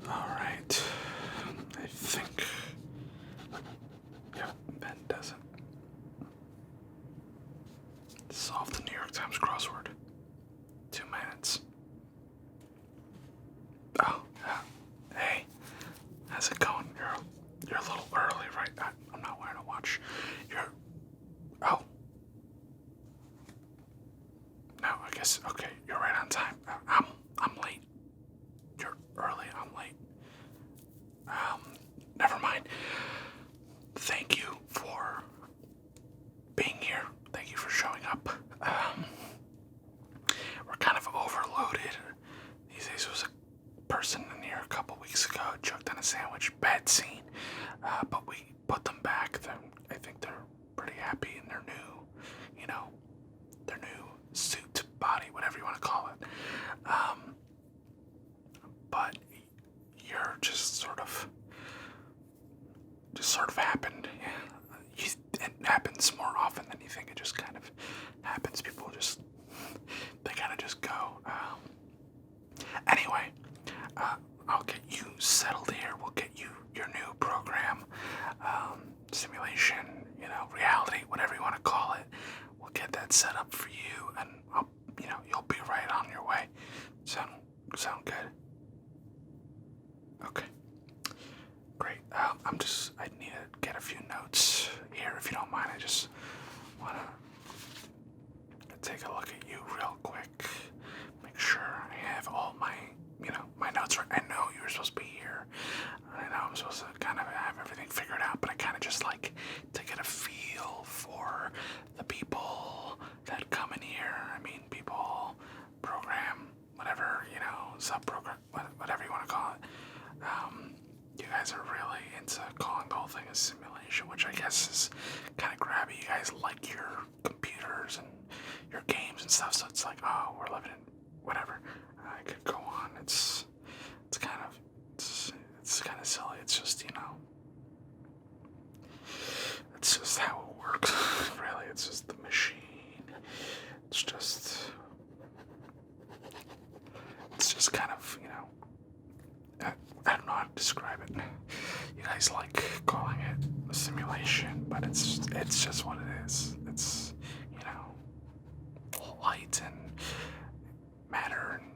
Alright. I think. Yep, that does it. Solve the New York Times crossword. 2 minutes. Oh, hey. How's it going? You're a little early, right? I'm not wearing a watch. Oh. No, I guess, okay, you're right on time. I'm late. You're early, I'm late. Never mind. Thank you for being here. Thank you for showing up. We're kind of overloaded these days. Was a person in here a couple weeks ago, choked on a sandwich, bad scene. But we put them back. I think they're pretty happy in their new suit, body, whatever you want to call it. But you're just sort of happened. Yeah. It happens more often than you think. It just kind of happens. People they kind of just go. Anyway, I'll get you settled here. We'll get you your new program, simulation, reality, whatever you want to call it. We'll get that set up for you, and you'll be right on your way. Sound good? Okay. Great. I need to get a few notes here, if you don't mind. I just want to take a look at you real quick. Make sure I have all my notes right. I know you were supposed to be here. I know I'm supposed to kind of have everything figured out, but I kind of just like to get a feel for the people that come in here. I mean, people, program, whatever, sub-program, whatever you want to call it. You guys are really into calling the whole thing a simulation, which I guess is kind of grabby. You guys like your computers and your games and stuff, so it's like, oh, we're living in whatever. I could go on. It's kind of silly. It's just it's just how it works. Really, it's just the machine. It's just kind of I don't know how to describe it. You guys like calling it a simulation, but it's just what it is. It's light and matter and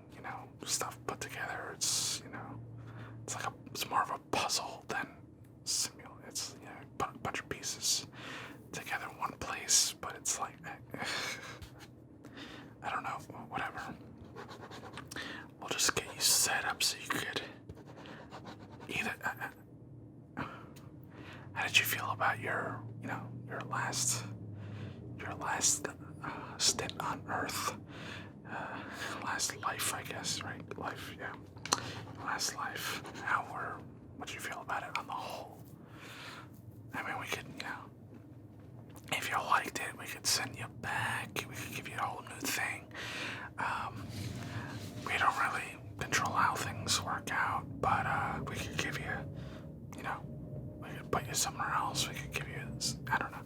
stuff put together. It's it's more of a puzzle than simulate. It's put a bunch of pieces together in one place, but it's like I don't know, whatever. We'll just get you set up so you could either. How did you feel about your last stint on Earth? Last life, I guess, right? Life, yeah. Last life. What did you feel about it on the whole? I mean, we could, if you liked it, we could send you back. We could give you a whole new thing. We don't really control how things work out, but we could give you, we could put you somewhere else. We could give you, I don't know.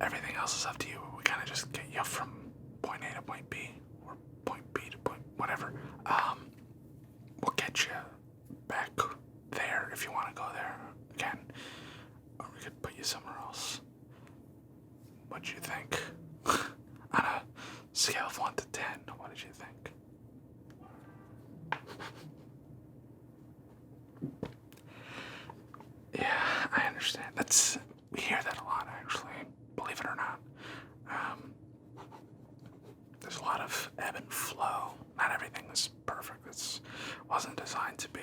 Everything else is up to you. We kind of just get you from point A to point B, or point B to point whatever. We'll get you back there if you want to go there again, or we could put you somewhere else. What do you think? On a scale of 1 to 10, what did you think? Yeah, I understand. We hear that a lot, actually. Believe it or not. There's a lot of ebb and flow. Not everything is perfect. It wasn't designed to be.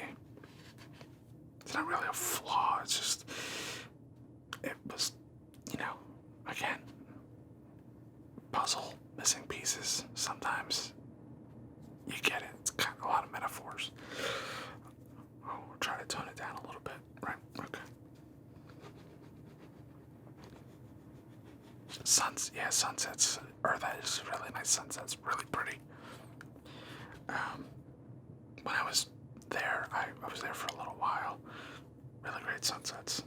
It's not really a flaw. It's just, it was, again, puzzle, missing pieces. Sometimes you get it. It's kind of a lot of metaphors. Oh, we'll try to tone it down a little bit. Right, okay. Sunsets. That is really nice sunsets. Really pretty. When I was there, I was there for a little while. Really great sunsets.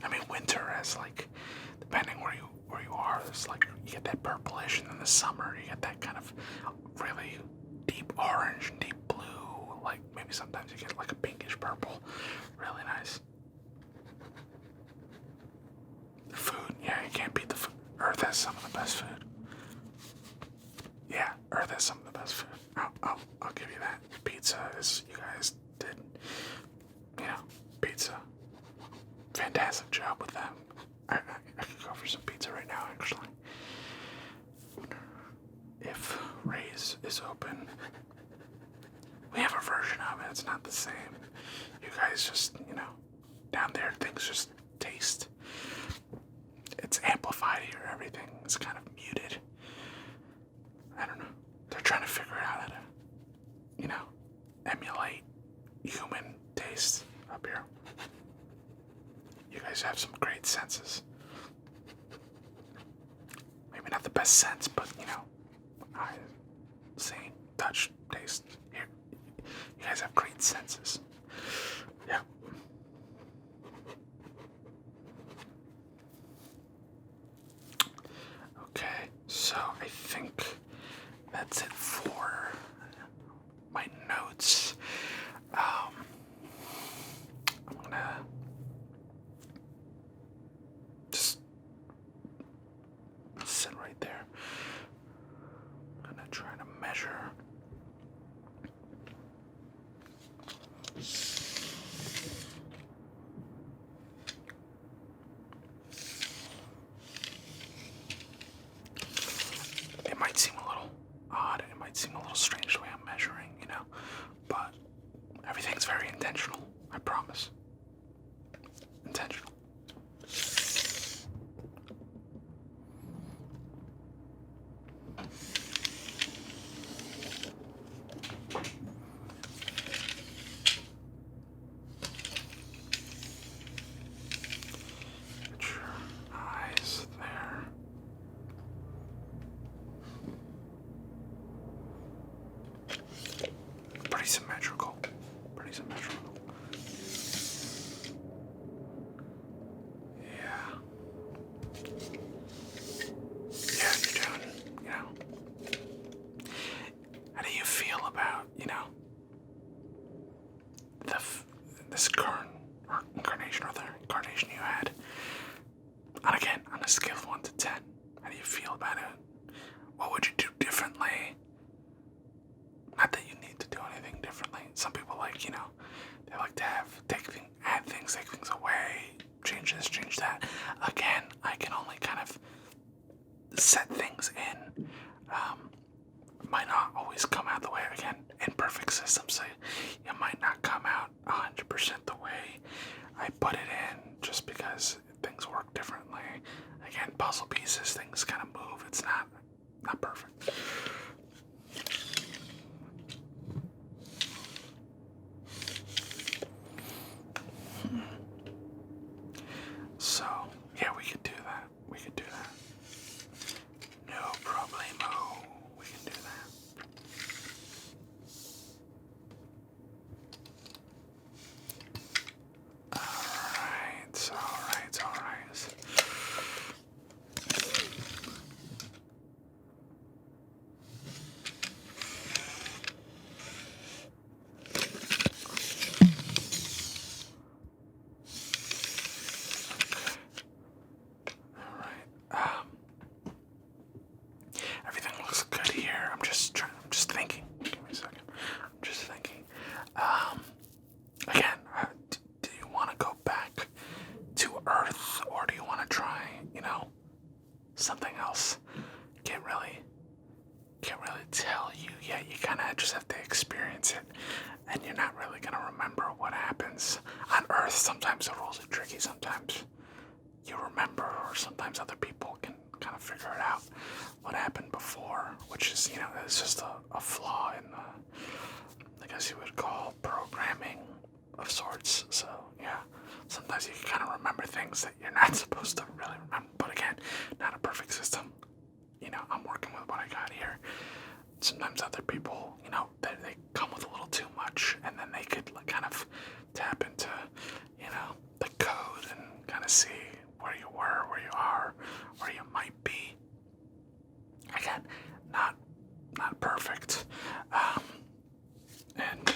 I mean, winter has depending where you are, there's you get that purplish, and then the summer you get that kind of really deep orange and deep blue, sometimes you get like a pinkish purple. Really nice. The food, yeah, you can't beat the food. Earth has some of the best food. Yeah, Earth has some of the best food. I'll give you that. Pizza is, you guys did, pizza. Fantastic job with that. I could go for some pizza right now, actually. If Ray's is open, we have a version of it. It's not the same. You guys just, down there, things just taste. It's amplified here. Everything is kind of muted. I don't know. They're trying to figure out how to, emulate human taste up here. You guys have some great senses. Maybe not the best sense, but, eye, seeing, touch, taste. Here. You guys have great senses. Yeah. Okay, so I think that's it for my notes. I'm gonna just sit right there. I'm gonna try to measure. It might seem a little odd, it might seem a little strange the way I'm measuring, but everything's very intentional, I promise. Intentional. Get your eyes there. Pretty symmetrical. Pretty symmetrical. Yeah. Yeah, you're doing, How do you feel about, this current incarnation or the incarnation you had? And again, on a scale of 1 to 10, how do you feel about it? What would you do differently? Not that you need to do anything differently. Some people they like to add things, take things away, change this, change that. Again, I can only kind of set things in. Might not always come out the way, again, in perfect systems, so it might not come out 100% the way I put it in, just because things work differently. Again, puzzle pieces, things kind of move. It's not perfect. So, yeah, we could do that. We could do that. No problemo. We can do that. Alright, alright, alright. Everything looks good here. I'm just thinking. Give me a second. I'm just thinking. Again, do you want to go back to Earth, or do you want to try, something else? Can't really tell you yet. You kind of just have to experience it, and you're not really gonna remember what happens on Earth. Sometimes the rules are tricky. Sometimes you remember, or sometimes other people can kind of figure it out what happened before, which is, it's just a flaw in the, I guess you would call, programming of sorts. So, yeah, sometimes you can kind of remember things that you're not supposed to really remember, but again, not a perfect system. I'm working with what I got here. Sometimes other people, they come with a little too much, and then they could kind of tap into, the code and kind of see where you were, where you are, where you might be. Again, not perfect. And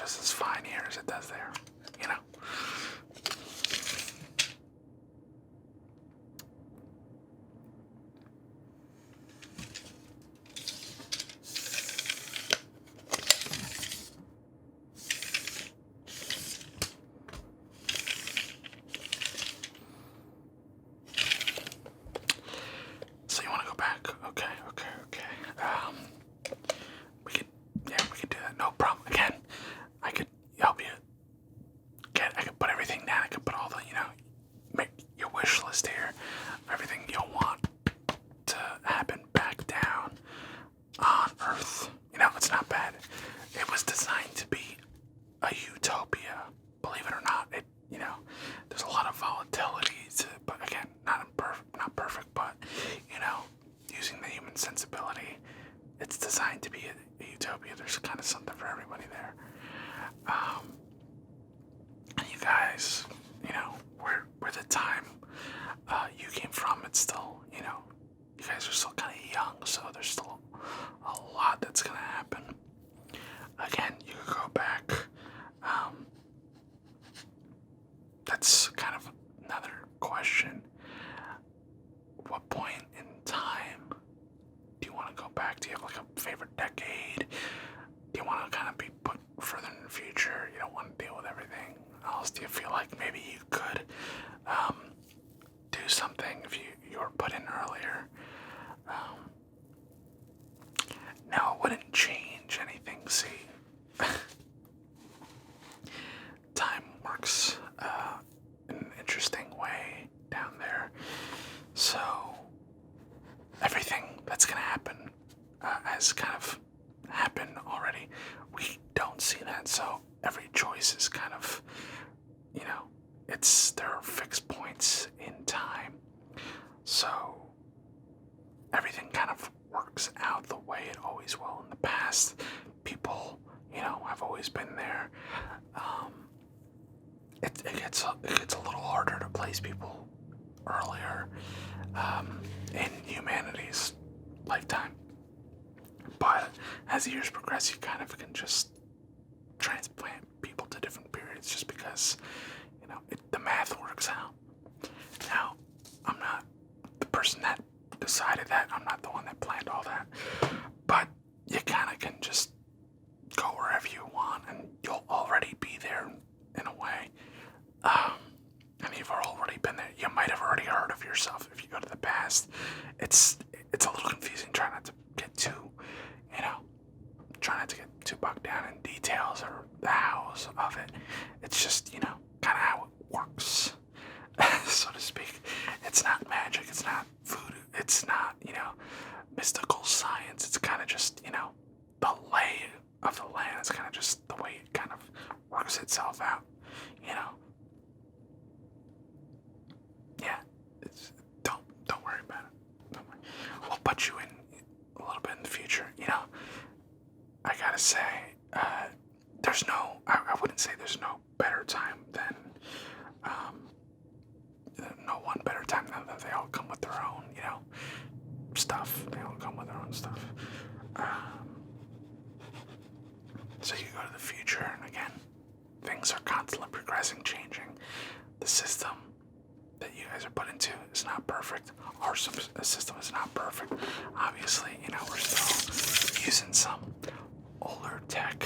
just as fine here as it does there, you know? So you want to go back? Okay. We could do that. No problem. Again, I could help you I could put everything down. I could put all the, make your wish list here. Everything you'll want to happen back down on Earth. It's not bad. It was designed to be a utopia. Believe it or not, there's a lot of volatility but again, not perfect, but using the human sensibility, it's designed to be a utopia. There's kind of something for everybody there. And you guys, where the time you came from, it's still, you guys are still kind of young, so there's still a lot that's gonna happen. Again, you could go back. That's kind of another question. What point in time do you want to go back? Do you have like a favorite decade? Do you want to kind of be put further in the future? You don't want to deal with everything else. Do you feel like maybe you could do something if you were put in earlier? No, it wouldn't change anything. See, time works in an interesting way down there. So everything that's going to happen has kind of happened already. We don't see that, so every choice is kind of, there are fixed points in time. So everything kind of works out the way it always will. In the past, people, have always been there. It gets a little harder to place people earlier in humanity's lifetime. But as the years progress, you kind of can just transplant people to different periods just because, the math works out. Now, I'm not the person that decided that. I'm not the one that planned all that. But you kind of can just go wherever you want, and you'll already be there in a way. And you've already been there. You might have already heard of yourself if you go to the past. It's a little confusing. Try not to get too, bogged down in details or the hows of it. It's just, kind of how it works, so to speak. It's not magic. It's not voodoo. It's not, mystical science. It's kind of just, the lay of the land. It's kind of just the way it kind of works itself out, Yeah, don't worry about it. Don't worry. We'll put you in a little bit in the future. I gotta say, I wouldn't say there's no better time than, no one better time than that. They all come with their own, stuff. They all come with their own stuff. So you go to the future, and again, things are constantly progressing, changing. The system that you guys are put into is not perfect. Our system is not perfect. Obviously, we're still using some older tech.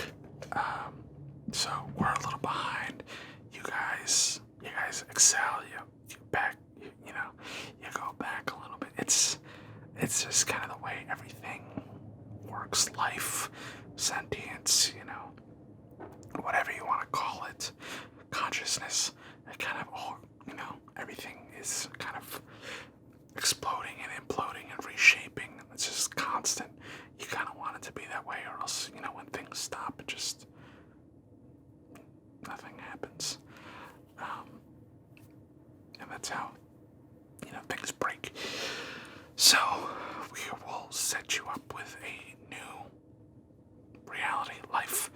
So we're a little behind. You guys excel. You go back a little bit. It's just kind of the way everything works. Life, sentience, whatever you want to call it, consciousness. It kind of all, everything is kind of exploding and imploding and reshaping. It's just constant. You kind of want it to be that way, or else, when things stop, it just, nothing happens. And that's how, things break. So, we will set you up with a new reality, life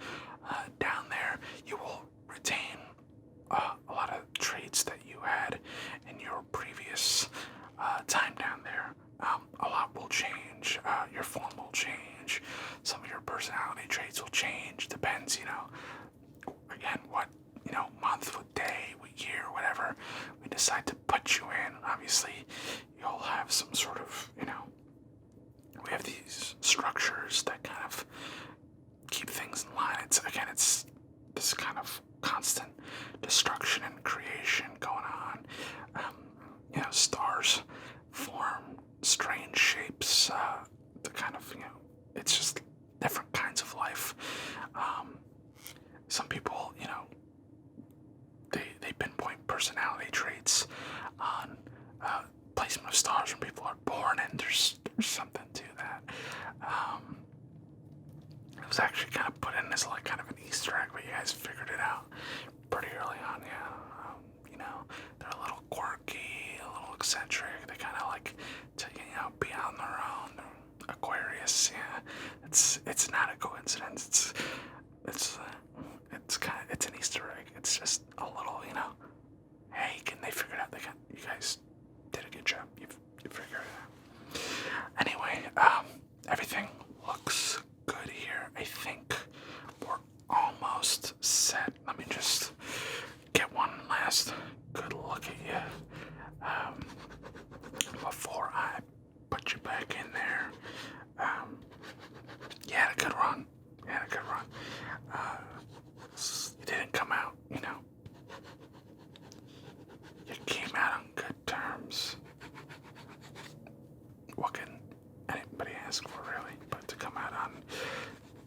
down there. You will retain a lot of traits that you had in your previous time down there. A lot will change. Your form will change. Some of your personality traits will change. Depends, decide to put you in, obviously you'll have some sort of, we have these structures that kind of keep things in line. It's this kind of constant destruction and creation going on. Stars form strange shapes, the kind of, it's just different kinds of life. Some people, they pinpoint personality traits on placement of stars when people are born, and there's something to that. It was actually kind of put in as like kind of an Easter egg, but you guys figured it out pretty early on. Yeah, they're a little quirky, a little eccentric. They kind of like to be on their own. Aquarius, yeah, it's not a coincidence. It's an Easter egg. It's just a little, hey, can they figure it out? You guys did a good job. You figured it out. Anyway, everything looks good here. I think we're almost set. Let me just get one last good look at you before I put you back in there. You had a good run. You didn't come out, You came out on good terms. What can anybody ask for, really? But to come out on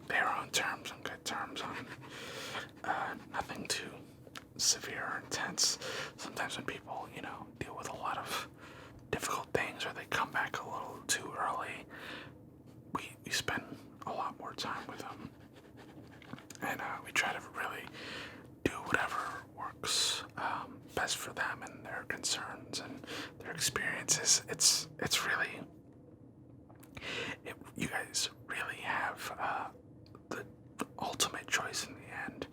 their own terms, on good terms, on nothing too severe or intense. Sometimes when people, deal with a lot of difficult things, or they come back a little too early, we spend a lot more time with them, and we try to really do whatever works best for them and their concerns and their experiences. It's really, you guys really have the ultimate choice in the end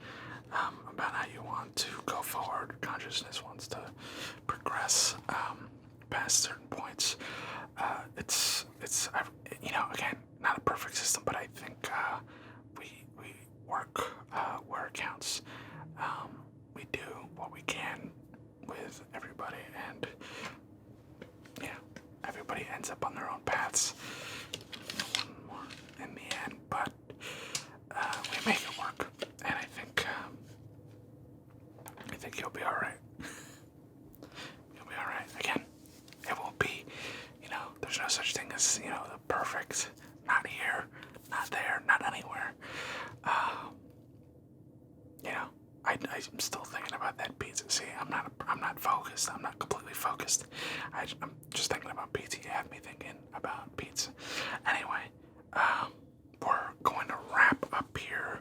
about how you want to go forward. Consciousness wants to progress past certain points. It's again, not a perfect system, but I think we work where it counts. We do what we can with everybody, and yeah, everybody ends up on their own paths. One more in the end, but we make it work, and I think you'll be all right. You'll be all right. Again, it won't be, there's no such thing as, the perfect. Not here, not there, not anywhere. I'm still thinking about that pizza. See, I'm not focused. I'm not completely focused. I'm just thinking about pizza. You have me thinking about pizza. Anyway, we're going to wrap up here.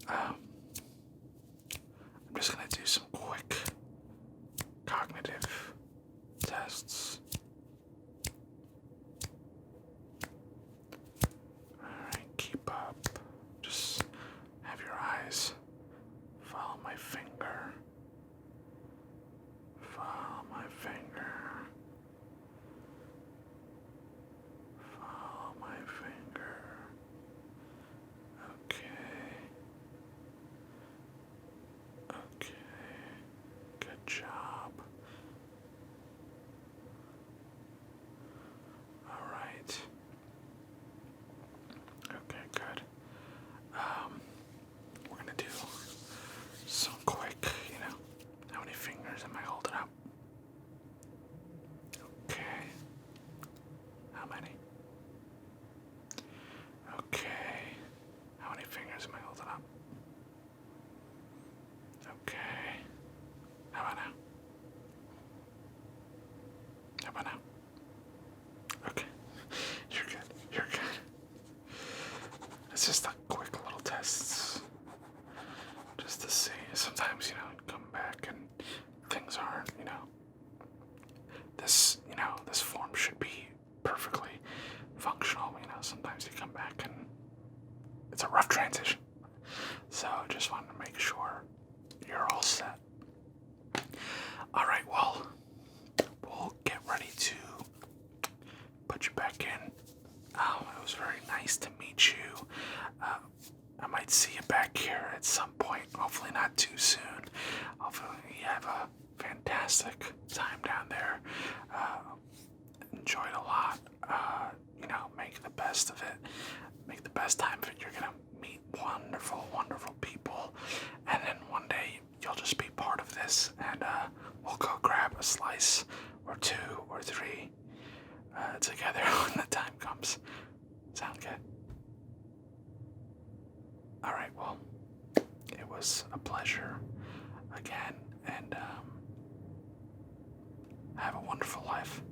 I'm just going to do some quick cognitive tests. Alright, keep up. Just have your eyes follow my finger. Follow my finger. Follow my finger. Okay. Okay. Good job. All right. Okay, good. We're gonna do some quick, how many fingers am I holding up? Okay. How many? Okay. How many fingers am I holding up? Okay. How about now? How about now? Okay. You're good. You're good. It's just a quick little test. Just to see. Sometimes, come back and things aren't, this form should be perfectly functional. Sometimes you come back and it's a rough transition. So just wanted to make sure you're all set. All right, well, we'll get ready to put you back in. It was very nice to meet you. I might see you back here at some point, hopefully not too soon. Hopefully you have a fantastic time down there. Enjoyed a lot. Make the best of it. Make the best time of it. You're gonna meet wonderful, wonderful people, and then one day you'll just be part of this, and we'll go grab a slice or 2 or 3 together when the time comes. Sound good? Alright, well, it was a pleasure again, and have a wonderful life.